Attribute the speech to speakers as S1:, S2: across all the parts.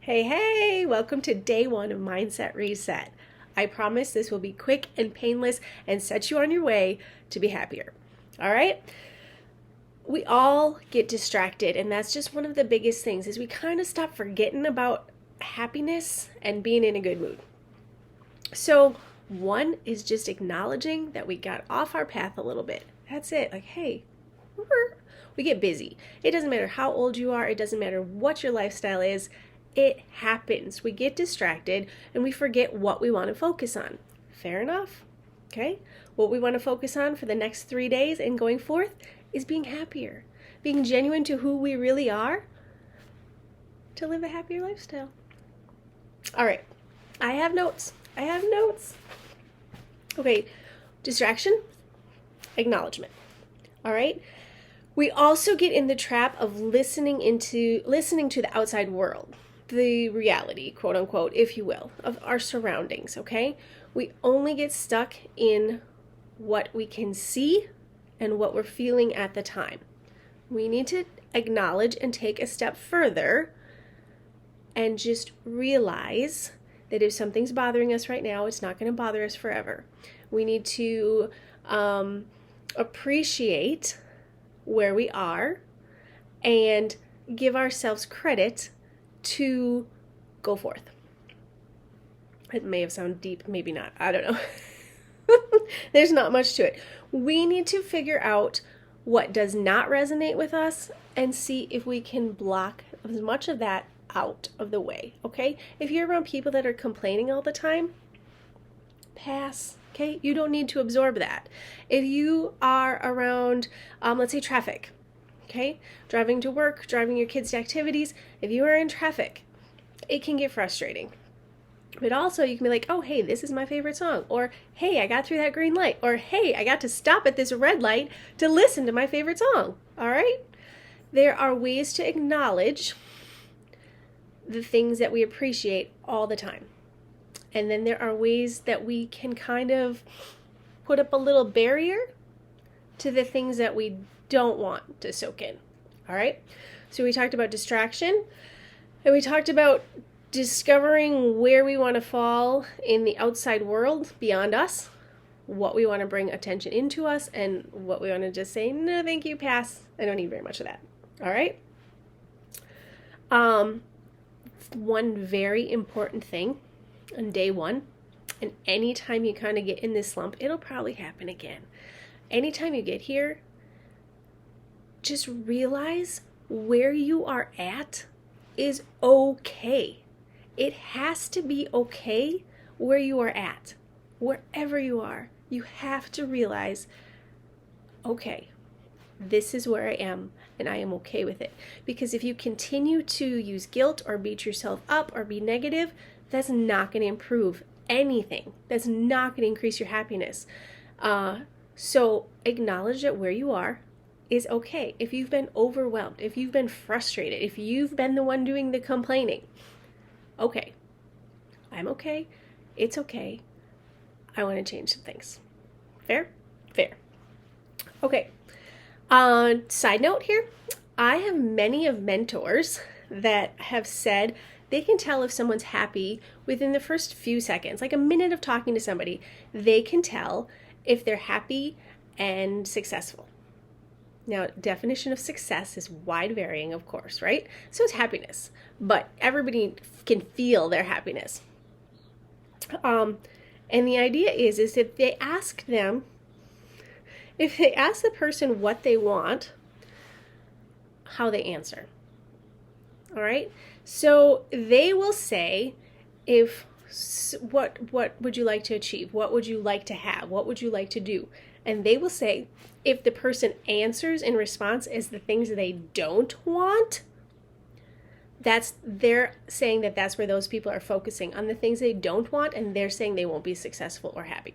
S1: Hey, welcome to day one of Mindset Reset. I promise this will be quick and painless and set you on your way to be happier. All right? We all get distracted, and that's just one of the biggest things is we kind of stop forgetting about happiness and being in a good mood. So, one is just acknowledging that we got off our path a little bit. That's it. Like, hey, we get busy. It doesn't matter how old you are. It doesn't matter what your lifestyle is. It happens. We get distracted and we forget what we want to focus on. Fair enough. Okay? What we want to focus on for the next 3 days and going forth is being happier, being genuine to who we really are to live a happier lifestyle. All right. I have notes. Okay. Distraction, acknowledgement. All right. We also get in the trap of listening to the outside world, the reality, quote unquote, if you will, of our surroundings, okay? We only get stuck in what we can see and what we're feeling at the time. We need to acknowledge and take a step further and just realize that if something's bothering us right now, it's not going to bother us forever. We need to appreciate where we are and give ourselves credit to go forth. It may have sounded deep, maybe not. I don't know. There's not much to it. We need to figure out what does not resonate with us and see if we can block as much of that out of the way, okay? If you're around people that are complaining all the time, pass, okay? You don't need to absorb that. If you are around, let's say traffic, okay? Driving to work, driving your kids to activities, if you are in traffic, it can get frustrating. But also you can be like, oh, hey, this is my favorite song. Or, hey, I got through that green light. Or, hey, I got to stop at this red light to listen to my favorite song. All right? There are ways to acknowledge the things that we appreciate all the time. And then there are ways that we can kind of put up a little barrier to the things that we don't want to soak in. All right? So we talked about distraction, and we talked about discovering where we want to fall in the outside world beyond us, what we want to bring attention into us, and what we want to just say, no, thank you, pass. I don't need very much of that. All right? One very important thing on day one, and anytime you kind of get in this slump, it'll probably happen again. Anytime you get here, just realize where you are at is okay. It has to be okay where you are at. Wherever you are, you have to realize, okay, this is where I am, and I am okay with it. Because if you continue to use guilt or beat yourself up or be negative, that's not going to improve anything. That's not going to increase your happiness. So acknowledge that where you are is okay. If you've been overwhelmed, if you've been frustrated, if you've been the one doing the complaining, okay, I'm okay. It's okay. I want to change some things. Fair? Fair. Okay. Side note here, I have many of mentors that have said they can tell if someone's happy within the first few seconds, like a minute of talking to somebody. They can tell if they're happy and successful. Now, definition of success is wide varying, of course, right? So is happiness, but everybody can feel their happiness. And the idea is if they ask the person what they want, how they answer. All right? So they will say, what would you like to achieve? What would you like to have? What would you like to do? And they will say, if the person answers in response as the things they don't want, they're saying that that's where those people are focusing on the things they don't want, and they're saying they won't be successful or happy.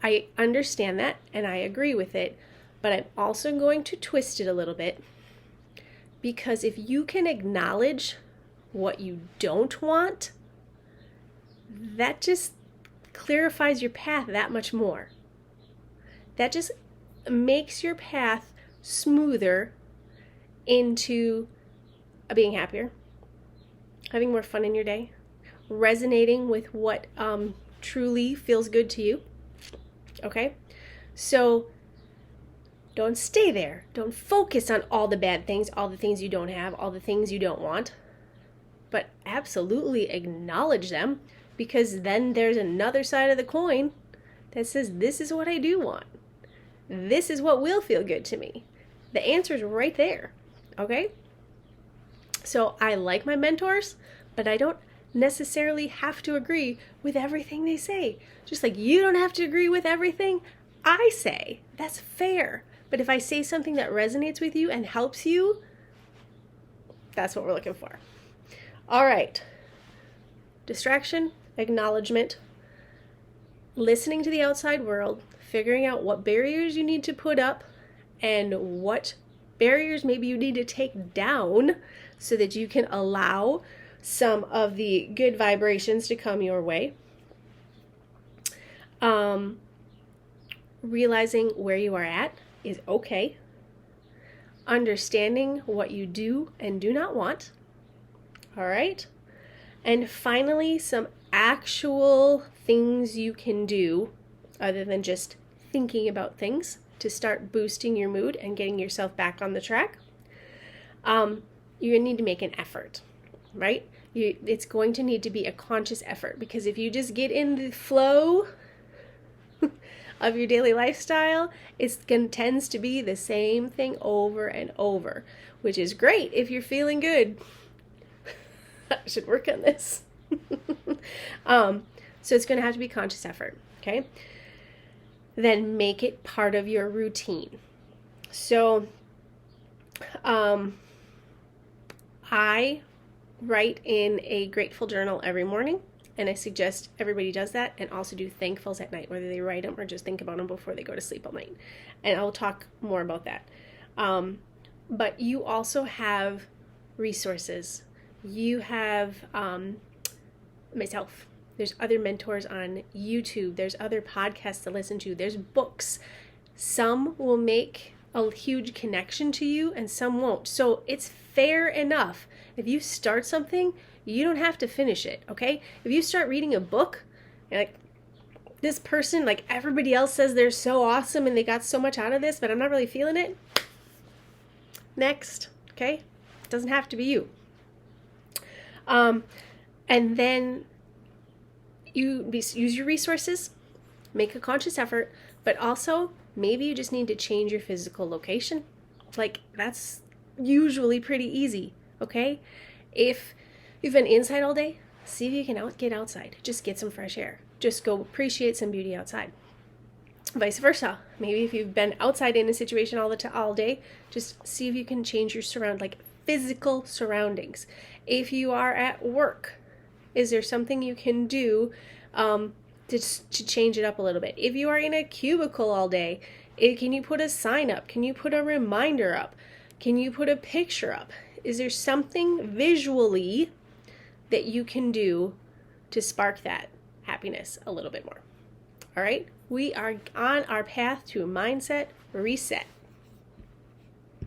S1: I understand that, and I agree with it, but I'm also going to twist it a little bit, because if you can acknowledge what you don't want, that just clarifies your path that much more. That just makes your path smoother into being happier, having more fun in your day, resonating with what truly feels good to you. Okay? So don't stay there. Don't focus on all the bad things, all the things you don't have, all the things you don't want. But absolutely acknowledge them, because then there's another side of the coin that says, this is what I do want. This is what will feel good to me. The answer is right there. Okay? So I like my mentors, but I don't necessarily have to agree with everything they say. Just like you don't have to agree with everything I say. That's fair. But if I say something that resonates with you and helps you, that's what we're looking for. All right. Distraction, acknowledgement, listening to the outside world, figuring out what barriers you need to put up and what barriers maybe you need to take down so that you can allow some of the good vibrations to come your way. Realizing where you are at is okay. Understanding what you do and do not want. All right. And finally, some actual things you can do other than just thinking about things to start boosting your mood and getting yourself back on the track. You're going to need to make an effort, right? It's going to need to be a conscious effort, because if you just get in the flow of your daily lifestyle, tends to be the same thing over and over, which is great if you're feeling good. I should work on this. So it's going to have to be conscious effort, okay? Then make it part of your routine. So I write in a grateful journal every morning, and I suggest everybody does that, and also do thankfuls at night, whether they write them or just think about them before they go to sleep all night. And I'll talk more about that. But you also have resources. You have myself. There's other mentors on YouTube. There's other podcasts to listen to. There's books. Some will make a huge connection to you and some won't. So it's fair enough. If you start something, you don't have to finish it, okay? If you start reading a book, you're like, this person, like everybody else says they're so awesome and they got so much out of this, but I'm not really feeling it. Next, okay? It doesn't have to be you. And then you use your resources, make a conscious effort, but also maybe you just need to change your physical location. Like, that's usually pretty easy, okay? If you've been inside all day, see if you can get outside. Just get some fresh air. Just go appreciate some beauty outside. Vice versa. Maybe if you've been outside in a situation all day, just see if you can change your physical surroundings. If you are at work, is there something you can do to change it up a little bit? If you are in a cubicle all day, can you put a sign up? Can you put a reminder up? Can you put a picture up? Is there something visually that you can do to spark that happiness a little bit more? All right? We are on our path to a mindset reset.